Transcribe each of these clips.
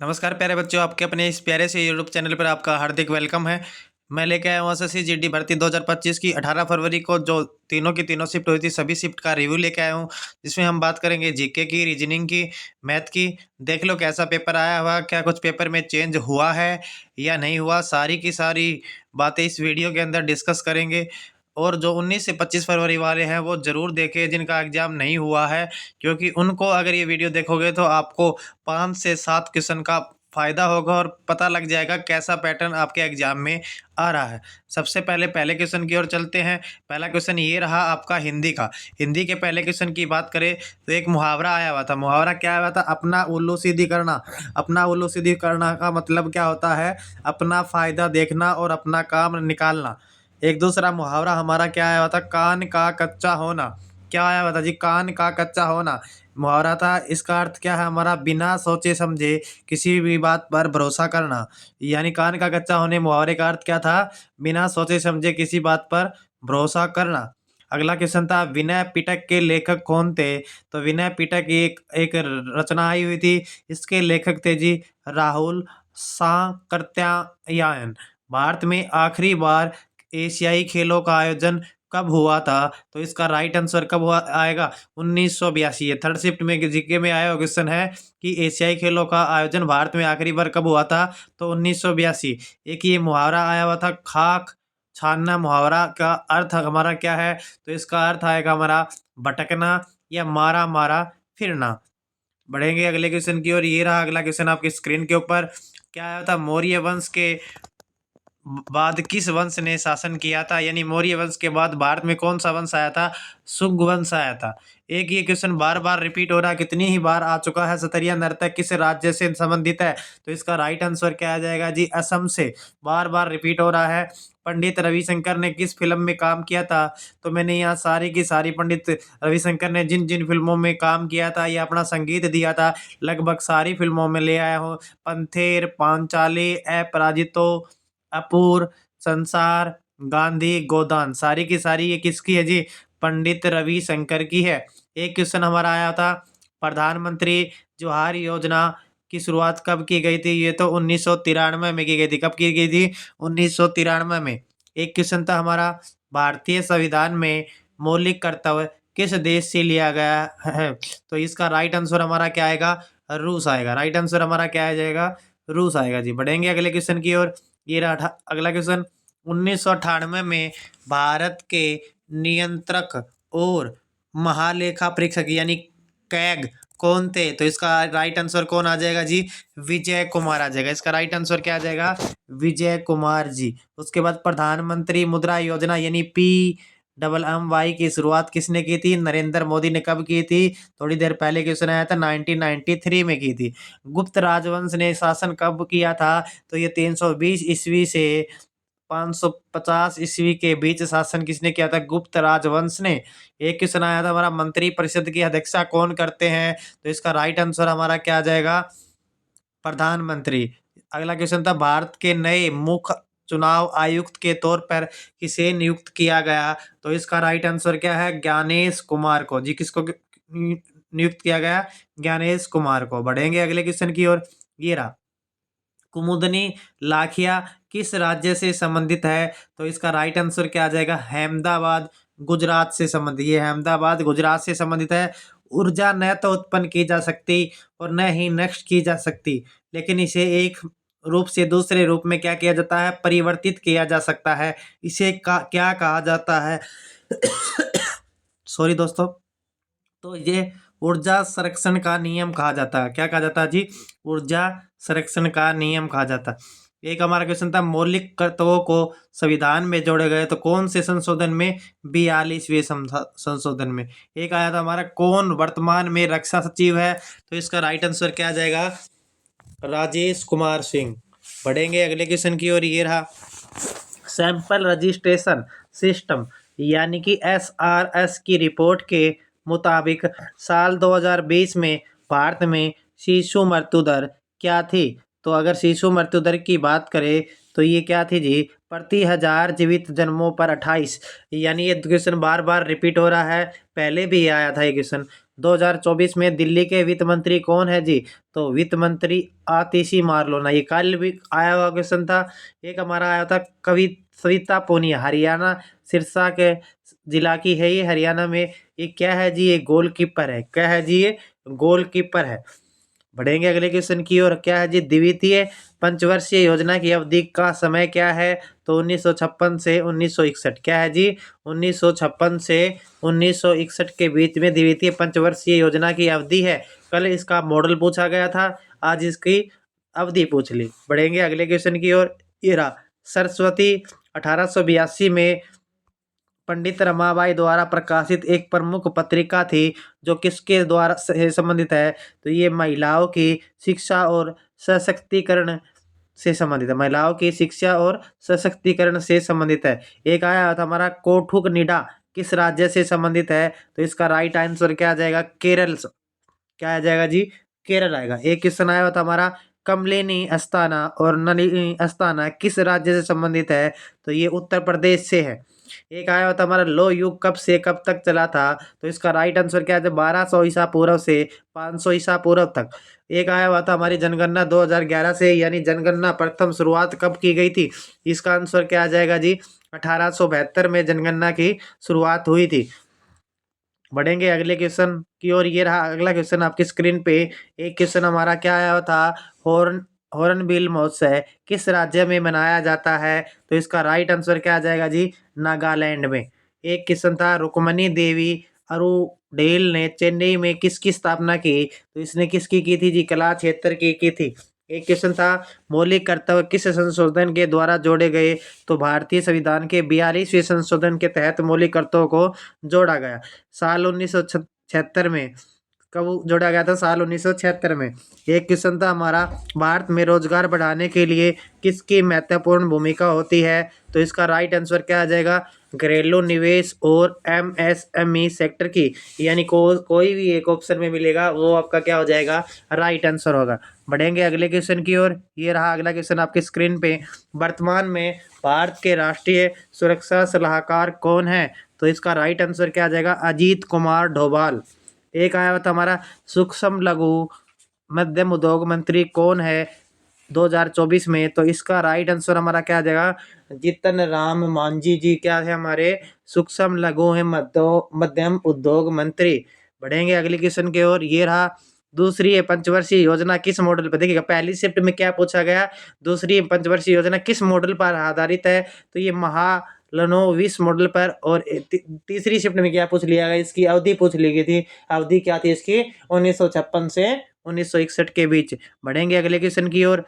नमस्कार प्यारे बच्चों, आपके अपने इस प्यारे से यूट्यूब चैनल पर आपका हार्दिक वेलकम है। मैं लेके आया हूँ एसएससी जीडी भर्ती 2025 की 18 फरवरी को जो तीनों की तीनों शिफ्ट हुई थी, सभी शिफ्ट का रिव्यू लेके आया हूँ। जिसमें हम बात करेंगे जीके की, रीजनिंग की, मैथ की। देख लो कैसा पेपर आया हुआ, क्या कुछ पेपर में चेंज हुआ है या नहीं हुआ, सारी की सारी बातें इस वीडियो के अंदर डिस्कस करेंगे। और जो 19 से 25 फरवरी वाले हैं वो ज़रूर देखें जिनका एग्ज़ाम नहीं हुआ है, क्योंकि उनको अगर ये वीडियो देखोगे तो आपको 5 से 7 क्वेश्चन का फ़ायदा होगा और पता लग जाएगा कैसा पैटर्न आपके एग्ज़ाम में आ रहा है। सबसे पहले पहले क्वेश्चन की ओर चलते हैं। पहला क्वेश्चन ये रहा आपका हिंदी का। हिंदी के पहले क्वेश्चन की बात करें तो एक मुहावरा आया हुआ था। मुहावरा क्या आया हुआ था? अपना उल्लू सीधी करना। अपना उल्लू सीधी करना का मतलब क्या होता है? अपना फ़ायदा देखना और अपना काम निकालना। एक दूसरा मुहावरा हमारा क्या आया हुआ था? कान का कच्चा होना। क्या आया हुआ था जी? कान का कच्चा होना मुहावरा था। इसका अर्थ क्या है हमारा? बिना सोचे समझे किसी भी बात पर भरोसा करना। यानी कान का कच्चा होने मुहावरे का अर्थ क्या था? बिना सोचे समझे किसी बात पर भरोसा करना। अगला क्वेश्चन था विनय पिटक के लेखक कौन थे? तो विनय पिटक एक एक रचना आई हुई थी। इसके लेखक थे जी राहुल सांकृत्यायन। भारत में आखिरी बार एशियाई खेलों का आयोजन कब हुआ था? तो इसका राइट आंसर कब हुआ आएगा? 1982। ये थर्ड शिफ्ट में जीके में आया हुआ क्वेश्चन है कि एशियाई खेलों का आयोजन भारत में आखिरी बार कब हुआ था? तो 1982। एक ये मुहावरा आया हुआ था खाक छानना। मुहावरा का अर्थ हमारा क्या है? तो इसका अर्थ आएगा हमारा भटकना या मारा मारा फिरना। बढ़ेंगे अगले क्वेश्चन की ओर। ये रहा अगला क्वेश्चन आपकी स्क्रीन के ऊपर। क्या आया था? मौर्य वंश के बाद किस वंश ने शासन किया था? यानी मौर्य वंश के बाद भारत में कौन सा वंश आया था? शुंग वंश आया था। एक ये क्वेश्चन बार बार रिपीट हो रहा है, कितनी ही बार आ चुका है। सतरिया नर्तक किस राज्य से संबंधित है? तो इसका राइट आंसर क्या आ जाएगा जी? असम से। बार बार रिपीट हो रहा है। पंडित रविशंकर ने किस फिल्म में काम किया था? तो मैंने यहाँ सारी की सारी पंडित रविशंकर ने जिन जिन फिल्मों में काम किया था या अपना संगीत दिया था, लगभग सारी फिल्मों में ले आया हूँ। पंथेर, पांचाली, अपराजितो, अपूर, संसार, गांधी, गोदान, सारी की सारी ये किसकी है जी? पंडित रविशंकर की है। एक क्वेश्चन हमारा आया था प्रधानमंत्री जोहार योजना की शुरुआत कब की गई थी? ये तो 1993 में की गई थी। कब की गई थी? 1993 में। एक क्वेश्चन था हमारा भारतीय संविधान में मौलिक कर्तव्य किस देश से लिया गया है? तो इसका राइट आंसर हमारा क्या आएगा? रूस आएगा। राइट आंसर हमारा क्या आ जाएगा? रूस आएगा जी। बढ़ेंगे अगले क्वेश्चन की ओर। ये रहा अगला क्वेश्चन। 1998 में भारत के नियंत्रक और महालेखा परीक्षक यानी कैग कौन थे? तो इसका राइट आंसर कौन आ जाएगा जी? विजय कुमार आ जाएगा। इसका राइट आंसर क्या आ जाएगा? विजय कुमार जी। उसके बाद प्रधानमंत्री मुद्रा योजना यानी PMMY की शुरुआत किसने की थी? नरेंद्र मोदी ने। कब की थी? थोड़ी देर पहले क्वेश्चन आया था, 1993 में की थी। गुप्त राजवंश ने शासन कब किया था? तो ये 320 ईस्वी से 550 ईस्वी के बीच शासन किसने किया था? गुप्त राजवंश ने। एक क्वेश्चन आया था हमारा मंत्री परिषद की अध्यक्षता कौन करते हैं? तो इसका राइट आंसर हमारा क्या आ जाएगा? प्रधानमंत्री। अगला क्वेश्चन था भारत के नए मुख्य चुनाव आयुक्त के तौर पर किसे नियुक्त किया गया? तो इसका राइट आंसर क्या है? ज्ञानेश कुमार को जी। किसको नियुक्त किया गया? ज्ञानेश कुमार को। बढ़ेंगे अगले क्वेश्चन की ओर। ये रहा कुमुदनी लाखिया किस राज्य से संबंधित है? तो इसका राइट आंसर क्या आ जाएगा? अहमदाबाद, गुजरात से संबंधित। ये अहमदाबाद गुजरात से संबंधित है। ऊर्जा न तो उत्पन्न की जा सकती और न ही नष्ट की जा सकती, लेकिन इसे एक रूप से दूसरे रूप में क्या किया जाता है? परिवर्तित किया जा सकता है। इसे क्या कहा जाता है? सॉरी दोस्तों। तो ये ऊर्जा संरक्षण का नियम कहा जाता है। क्या कहा जाता है जी? ऊर्जा संरक्षण का नियम कहा जाता है। एक हमारा क्वेश्चन था मौलिक कर्तव्यों को संविधान में जोड़े गए तो कौन से संशोधन में? 42वें संशोधन में। एक आया था हमारा कौन वर्तमान में रक्षा सचिव है? तो इसका राइट आंसर क्या आ जाएगा? राजेश कुमार सिंह। बढ़ेंगे अगले क्वेश्चन की ओर। ये रहा सैंपल रजिस्ट्रेशन सिस्टम यानी कि SRS की रिपोर्ट के मुताबिक साल 2020 में भारत में शिशु मृत्यु दर क्या थी? तो अगर शिशु मृत्यु दर की बात करें तो ये क्या थी जी? प्रति 1000 जीवित जन्मों पर 28। यानी ये क्वेश्चन बार बार रिपीट हो रहा है, पहले भी आया था ये क्वेश्चन। 2024 में दिल्ली के वित्त मंत्री कौन है जी? तो वित्त मंत्री आतिशी मारलोना। ये कल भी आया हुआ क्वेश्चन था। एक हमारा आया था सविता पूनिया, हरियाणा सिरसा के जिला की है ये, हरियाणा में। ये क्या है जी? ये गोलकीपर है। क्या है जी? ये गोलकीपर है। बढ़ेंगे अगले क्वेश्चन की ओर। क्या है जी? द्वितीय पंचवर्षीय योजना की अवधि का समय क्या है? तो 1956 से 1961। क्या है जी? 1956 से 1961 के बीच में द्वितीय पंचवर्षीय योजना की अवधि है। कल इसका मॉडल पूछा गया था, आज इसकी अवधि पूछ ली। बढ़ेंगे अगले क्वेश्चन की ओर। ये रहा सरस्वती 1882 में पंडित रमाबाई द्वारा प्रकाशित एक प्रमुख पत्रिका थी, जो किसके द्वारा से संबंधित है? तो ये महिलाओं की शिक्षा और सशक्तिकरण से संबंधित है। महिलाओं की शिक्षा और सशक्तिकरण से संबंधित है। एक आया था हमारा कोठुक निडा, किस राज्य से संबंधित है? तो इसका राइट आंसर क्या आ जाएगा? केरल। क्या आ जाएगा जी? केरल आएगा। एक क्वेश्चन आया था हमारा कमलिनी अस्थाना और नलिनी अस्थाना किस राज्य से संबंधित है? तो ये उत्तर प्रदेश से है। एक आया होता हमारा लो युग कब से कब तक चला था? तो इसका राइट आंसर क्या है? 1200 ईसा पूर्व से 500 ईसा पूर्व तक। एक आया हुआ था हमारी जनगणना 2011 से, यानी जनगणना प्रथम शुरुआत कब की गई थी? इसका आंसर क्या आ जाएगा जी? 1872 में जनगणना की शुरुआत हुई थी। बढ़ेंगे अगले क्वेश्चन की ओर। ये रहा अगला क्वेश्चन आपकी स्क्रीन पे। एक क्वेश्चन हमारा क्या आया था? हॉर्नबिल महोत्सव किस राज्य में मनाया जाता है? तो इसका राइट आंसर क्या आ जाएगा जी? नागालैंड में। एक क्वेश्चन था रुक्मणी देवी अरुडेल ने चेन्नई में किसकी स्थापना की? तो इसने किसकी की थी जी? कला क्षेत्र की थी। एक क्वेश्चन था मौलिक कर्तव्य किस संशोधन के द्वारा जोड़े गए? तो भारतीय संविधान के 42वें संशोधन के तहत मौलिक कर्तव्यों को जोड़ा गया। साल 1976 में। कब जोड़ा गया था? साल 1976 में। एक क्वेश्चन था हमारा भारत में रोजगार बढ़ाने के लिए किसकी महत्वपूर्ण भूमिका होती है? तो इसका राइट आंसर क्या आ जाएगा? घरेलू निवेश और एमएसएमई सेक्टर की, यानी कोई भी एक ऑप्शन में मिलेगा वो आपका क्या हो जाएगा? राइट आंसर होगा। बढ़ेंगे अगले क्वेश्चन की ओर। ये रहा अगला क्वेश्चन आपकी स्क्रीन पे। वर्तमान में भारत के राष्ट्रीय सुरक्षा सलाहकार कौन है? तो इसका राइट आंसर क्या आ जाएगा? अजीत कुमार डोभाल। एक आया था हमारा सूक्ष्म लघु मध्यम उद्योग मंत्री कौन है 2024 में? तो इसका राइट आंसर हमारा क्या आ जाएगा? जितन राम मांझी जी क्या है हमारे सूक्ष्म लघु एवं मध्यम उद्योग मंत्री। बढ़ेंगे अगले क्वेश्चन की ओर। ये रहा दूसरी पंचवर्षीय योजना किस मॉडल पर? देखिएगा पहली शिफ्ट में क्या पूछा गया, दूसरी पंचवर्षीय योजना किस मॉडल पर आधारित है? तो ये महालनोबिस मॉडल पर। और तीसरी शिफ्ट में क्या पूछ लिया गया? इसकी अवधि पूछ ली गई थी। अवधि क्या थी इसकी? 1956 से 1961 के बीच। बढ़ेंगे अगले क्वेश्चन की ओर।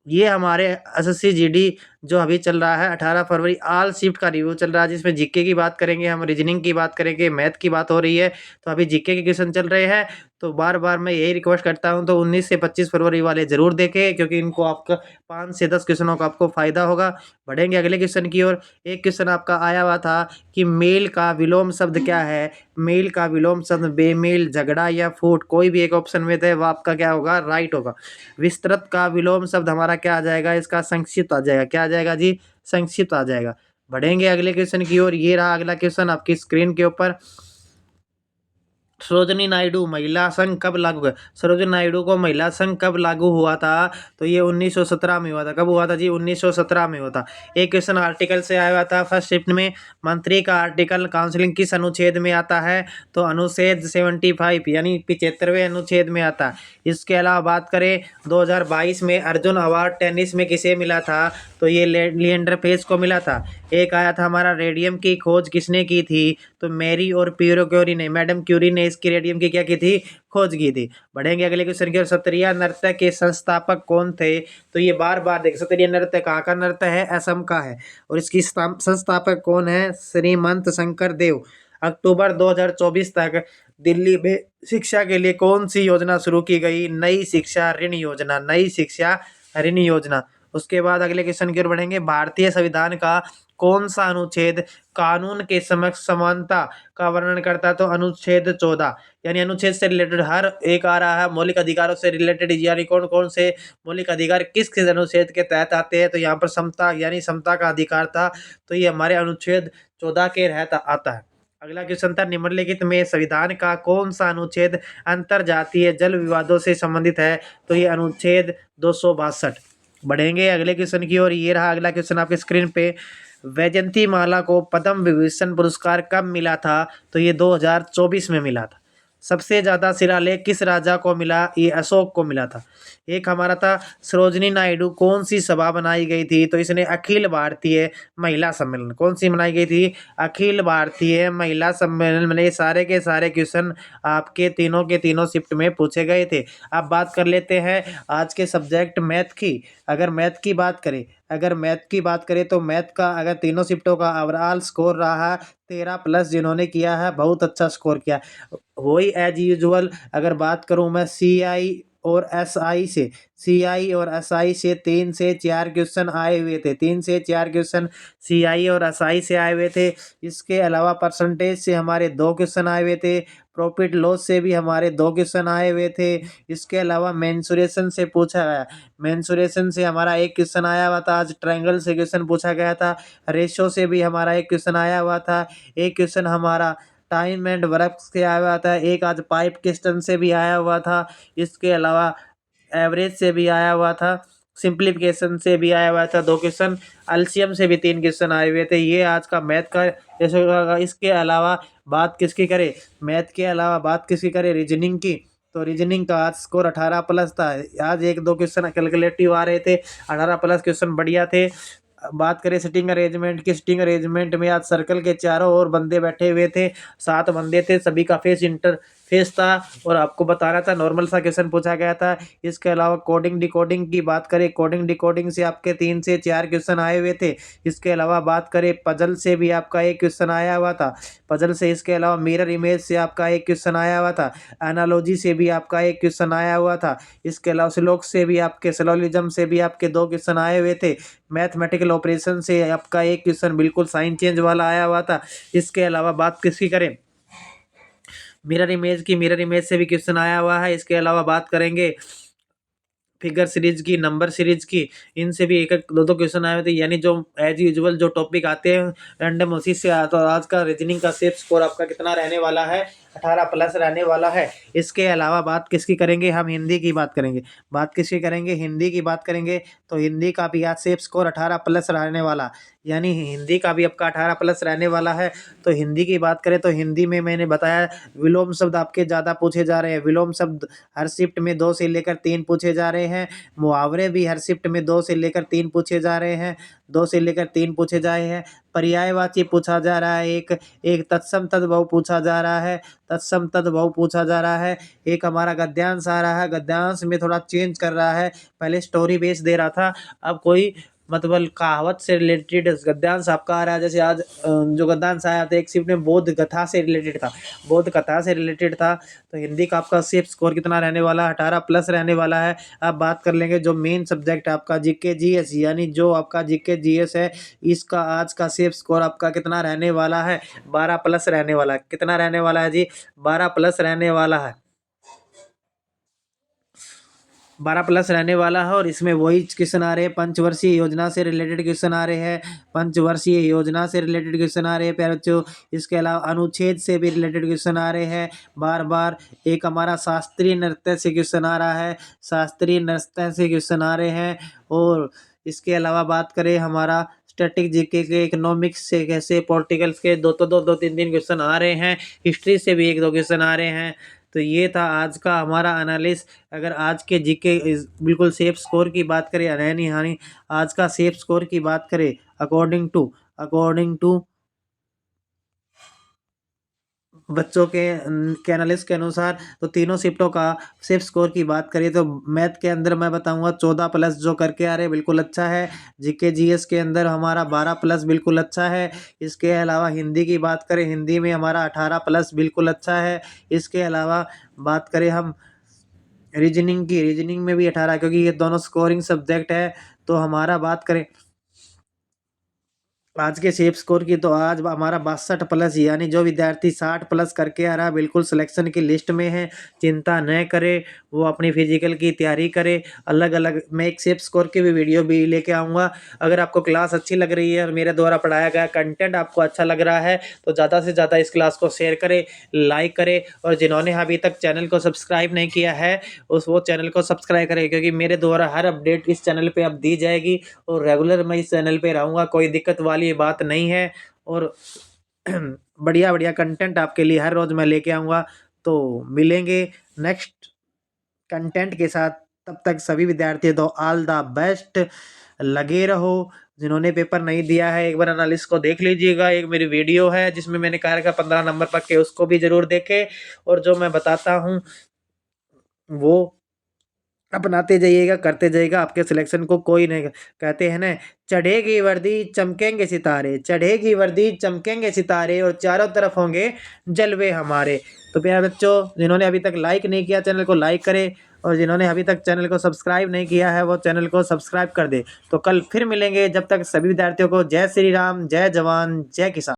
ये हमारे एसएससी जीडी जो अभी चल रहा है 18 फरवरी ऑल शिफ्ट का रिव्यू चल रहा है, जिसमें जीके की बात करेंगे, हम रीजनिंग की बात करेंगे, मैथ की बात हो रही है। तो अभी जीके के क्वेश्चन चल रहे हैं। तो बार बार मैं यही रिक्वेस्ट करता हूं, तो 19 से 25 फरवरी वाले जरूर देखें, क्योंकि इनको आपका 5 से 10 क्वेश्चनों का आपको फायदा होगा। बढ़ेंगे अगले क्वेश्चन की ओर। एक क्वेश्चन आपका आया हुआ था कि मेल का विलोम शब्द क्या है? मेल का विलोम शब्द बेमेल, झगड़ा या फूट, कोई भी एक ऑप्शन में थे वो आपका क्या होगा? राइट होगा। विस्तृत का विलोम शब्द हमारा क्या आ जाएगा? इसका संक्षिप्त आ जाएगा। क्या आ जाएगा जी? संक्षिप्त आ जाएगा। बढ़ेंगे अगले क्वेश्चन की ओर। ये रहा अगला क्वेश्चन आपकी स्क्रीन के ऊपर। सरोजिनी नायडू महिला संघ कब लागू हुआ? सरोजिनी नायडू को महिला संघ कब लागू हुआ था? तो ये 1917 में हुआ था। कब हुआ था जी? 1917 में हुआ था। एक क्वेश्चन आर्टिकल से आया हुआ था फर्स्ट शिफ्ट में। मंत्री का आर्टिकल काउंसिलिंग किस अनुच्छेद में आता है? तो अनुच्छेद 75 यानी 75वें अनुच्छेद में आता है। इसके अलावा बात करें 2022 में अर्जुन अवार्ड टेनिस में किसे मिला था? तो ये लिएंडर पेस को मिला था। एक आया था हमारा रेडियम की खोज किसने की थी? तो मैरी और पियरो क्यूरी ने, मैडम क्यूरी ने इसकी रेडियम की क्या की थी? खोज की थी। बढ़ेंगे अगले क्वेश्चन की ओर। सत्रिया नृत्य के संस्थापक कौन थे? तो ये बार बार देख, सत्रिया नृत्य कहाँ का नृत्य है? असम का है। और इसकी संस्थापक कौन है? श्रीमंत शंकर देव। अक्टूबर 2024 तक दिल्ली में शिक्षा के लिए कौन सी योजना शुरू की गई? नई शिक्षा ऋण योजना। नई शिक्षा ऋण योजना। उसके बाद अगले क्वेश्चन की ओर बढ़ेंगे। भारतीय संविधान का कौन सा अनुच्छेद कानून के समक्ष समानता का वर्णन करता है? तो अनुच्छेद 14। यानी अनुच्छेद से रिलेटेड हर एक आ रहा है, मौलिक अधिकारों से रिलेटेड, यानी कौन कौन से मौलिक अधिकार किस किस अनुच्छेद के तहत आते हैं? तो यहाँ पर समता यानी समता का अधिकार था, तो ये हमारे अनुच्छेद 14 के तहत आता है। अगला क्वेश्चन था, निम्नलिखित में संविधान का कौन सा अनुच्छेद अंतर जातीय जल विवादों से संबंधित है? तो ये अनुच्छेद 262। बढ़ेंगे अगले क्वेश्चन की ओर। ये रहा अगला क्वेश्चन आपके स्क्रीन पे। वैजयंती माला को पद्म विभूषण पुरस्कार कब मिला था? तो ये 2024 में मिला था। सबसे ज्यादा शिलालेख किस राजा को मिला? ये अशोक को मिला था। एक हमारा था, सरोजिनी नायडू कौन सी सभा बनाई गई थी? तो इसने अखिल भारतीय महिला सम्मेलन। कौन सी बनाई गई थी? अखिल भारतीय महिला सम्मेलन में। ये सारे के सारे क्वेश्चन आपके तीनों के तीनों शिफ्ट में पूछे गए थे। अब बात कर लेते हैं आज के सब्जेक्ट मैथ की। अगर मैथ की बात करें तो मैथ का अगर तीनों शिफ्टों का ओवरऑल स्कोर रहा 13+ जिन्होंने किया है, बहुत अच्छा स्कोर किया। वही एज यूजुअल अगर बात करूं मैं सी आई और एस आई से 3 से 4 क्वेश्चन आए हुए थे। 3 से 4 क्वेश्चन सी आई और एस आई से आए हुए थे। इसके अलावा परसेंटेज से हमारे 2 क्वेश्चन आए हुए थे। प्रॉफिट लॉस से भी हमारे 2 क्वेश्चन आए हुए थे। इसके अलावा मेंसुरेशन से पूछा गया। मेंसुरेशन से हमारा एक क्वेश्चन आया हुआ था। आज ट्रायंगल से क्वेश्चन पूछा गया था। रेशो से भी हमारा एक क्वेश्चन आया हुआ था। एक क्वेश्चन हमारा टाइम एंड वर्क से आया हुआ था। एक आज पाइप क्वेश्चन से भी आया हुआ था। इसके अलावा एवरेज से भी आया हुआ था। सिंप्लीफिकेशन से भी आया हुआ था 2 क्वेश्चन। एलसीएम से भी 3 क्वेश्चन आए हुए थे। ये आज का मैथ का जैसे। इसके अलावा बात किसकी करें? मैथ के अलावा बात किसकी करें? रीजनिंग की। तो रीजनिंग का आज स्कोर 18+ था। आज 1-2 क्वेश्चन कैलकुलेटिव आ रहे थे। 18+ क्वेश्चन बढ़िया थे। बात करें सिटिंग अरेंजमेंट की। सिटिंग अरेंजमेंट में आज सर्कल के चारों ओर बंदे बैठे हुए थे। 7 बंदे थे। सभी का फेस इंटरफेस था और आपको बताना था। नॉर्मल सा क्वेश्चन पूछा गया था। इसके अलावा कोडिंग डिकोडिंग की बात करें, कोडिंग डिकोडिंग से आपके 3 से 4 क्वेश्चन आए हुए थे। इसके अलावा बात करें पजल से भी आपका एक क्वेश्चन आया हुआ था। पजल से इसके अलावा मिरर इमेज से आपका एक क्वेश्चन आया हुआ था। एनालॉजी से भी आपका एक क्वेश्चन आया हुआ था। इसके अलावा स्लोक से भी आपके सिलोजिज्म से भी आपके 2 क्वेश्चन आए हुए थे। मैथमेटिकल ऑपरेशन से आपका एक क्वेश्चन बिल्कुल साइन चेंज वाला आया हुआ था। इसके अलावा बात किसकी करें? मिरर इमेज की। मिरर इमेज से भी क्वेश्चन आया हुआ है। इसके अलावा बात करेंगे फिगर सीरीज की, नंबर सीरीज की। इनसे भी एक एक 2-2 क्वेश्चन आए हुए थे। यानी जो एज यूजुअल जो टॉपिक आते हैं रैंडम उसी से आता। और आज का रीजनिंग का सेफ स्कोर आपका कितना रहने वाला है? 18+ रहने वाला है। इसके अलावा बात किसकी करेंगे? हम हिंदी की बात करेंगे। बात किसकी करेंगे? हिंदी की बात करेंगे। तो हिंदी का भी आज सेफ स्कोर 18+ रहने वाला। यानी हिंदी का भी आपका 18+ रहने वाला है। तो हिंदी की बात करें तो हिंदी में मैंने बताया विलोम शब्द आपके ज़्यादा पूछे जा रहे हैं। विलोम शब्द हर शिफ्ट में 2 से लेकर 3 पूछे जा रहे हैं। मुहावरे भी हर शिफ्ट में 2 से लेकर 3 पूछे जा रहे हैं। 2 से लेकर 3 पूछे जा रहे हैं। पर्यायवाची पूछा जा रहा है। एक एक तत्सम तद्भव पूछा जा रहा है। तत्सम तद्भव पूछा जा रहा है। एक हमारा गद्यांश आ रहा है। गद्यांश में थोड़ा चेंज कर रहा है। पहले स्टोरी बेस दे रहा था, अब कोई मतलब कहावत से रिलेटेड गद्यांश आपका आ रहा है। जैसे आज जो गद्यांश आया था एक शिफ्ट में बोध कथा से रिलेटेड था। बोध कथा से रिलेटेड था। तो हिंदी का आपका सेफ स्कोर कितना रहने वाला है? 18+ रहने वाला है। अब बात कर लेंगे जो मेन सब्जेक्ट आपका जीके जीएस, यानी जो आपका जीके जीएस है, इसका आज का सेफ स्कोर आपका कितना रहने वाला है? 12+ रहने वाला है। कितना रहने वाला है जी? 12+ रहने वाला है। 12+ रहने वाला है। और इसमें वही क्वेश्चन आ रहे हैं, पंचवर्षीय योजना से रिलेटेड क्वेश्चन आ रहे हैं। पंचवर्षीय योजना से रिलेटेड क्वेश्चन आ रहे हैं प्यारे बच्चों। इसके अलावा अनुच्छेद से भी रिलेटेड क्वेश्चन आ रहे हैं बार बार। एक हमारा शास्त्रीय नृत्य से क्वेश्चन आ रहा है। शास्त्रीय नृत्य से क्वेश्चन आ रहे हैं। और इसके अलावा बात करें हमारा स्टैटिक जीके के, इकोनॉमिक्स से, कैसे पॉलिटिकल्स के 2-2 2-3 क्वेश्चन आ रहे हैं। हिस्ट्री से भी 1-2 क्वेश्चन आ रहे हैं। तो ये था आज का हमारा एनालिस। अगर आज के जीके बिल्कुल सेफ स्कोर की बात करें, रहनी हानि आज का सेफ स्कोर की बात करें अकॉर्डिंग टू बच्चों के एनालिस्ट के अनुसार, तो तीनों शिफ्टों का सेफ स्कोर की बात करें तो मैथ के अंदर मैं बताऊंगा 14+ जो करके आ रहे हैं बिल्कुल अच्छा है। जीके जीएस के अंदर हमारा 12+ बिल्कुल अच्छा है। इसके अलावा हिंदी की बात करें, हिंदी में हमारा 18+ बिल्कुल अच्छा है। इसके अलावा बात करें हम रीजनिंग की, रीजनिंग में भी 18, क्योंकि ये दोनों स्कोरिंग सब्जेक्ट है। तो हमारा बात करें आज के सेफ स्कोर की तो आज हमारा 62 प्लस, यानी जो विद्यार्थी 60 प्लस करके आ रहा है बिल्कुल सिलेक्शन की लिस्ट में है। चिंता न करे, वो अपनी फिजिकल की तैयारी करे। अलग अलग मैं एक सेफ स्कोर की भी वीडियो भी लेके आऊँगा। अगर आपको क्लास अच्छी लग रही है और मेरे द्वारा पढ़ाया गया कंटेंट आपको अच्छा लग रहा है तो ज़्यादा से ज़्यादा इस क्लास को शेयर करें, लाइक करें, और जिन्होंने अभी तक चैनल को सब्सक्राइब नहीं किया है वो चैनल को सब्सक्राइब करें, क्योंकि मेरे द्वारा हर अपडेट इस चैनल पर अब दी जाएगी और रेगुलर मैं इस चैनल पे रहूँगा, कोई दिक्कत वाली बात नहीं है। और बढ़िया बढ़िया कंटेंट आपके लिए हर रोज़ मैं लेके आऊँगा। तो मिलेंगे नेक्स्ट कंटेंट के साथ, तब तक सभी विद्यार्थी तो ऑल द बेस्ट। लगे रहो। जिन्होंने पेपर नहीं दिया है एक बार एनालिसिस को देख लीजिएगा। एक मेरी वीडियो है जिसमें मैंने कहा था 15 नंबर पक्के, के उसको भी ज़रूर देखें, और जो मैं बताता हूँ वो अपनाते जाइएगा, करते जाइएगा, आपके सिलेक्शन को कोई नहीं। कहते हैं ना, चढ़ेगी वर्दी चमकेंगे सितारे, चढ़ेगी वर्दी चमकेंगे सितारे, और चारों तरफ होंगे जलवे हमारे। तो प्यारे बच्चों, जिन्होंने अभी तक लाइक नहीं किया चैनल को लाइक करें, और जिन्होंने अभी तक चैनल को सब्सक्राइब नहीं किया है वो चैनल को सब्सक्राइब कर दे। तो कल फिर मिलेंगे, जब तक सभी विद्यार्थियों को जय श्री राम, जय जवान, जय किसान।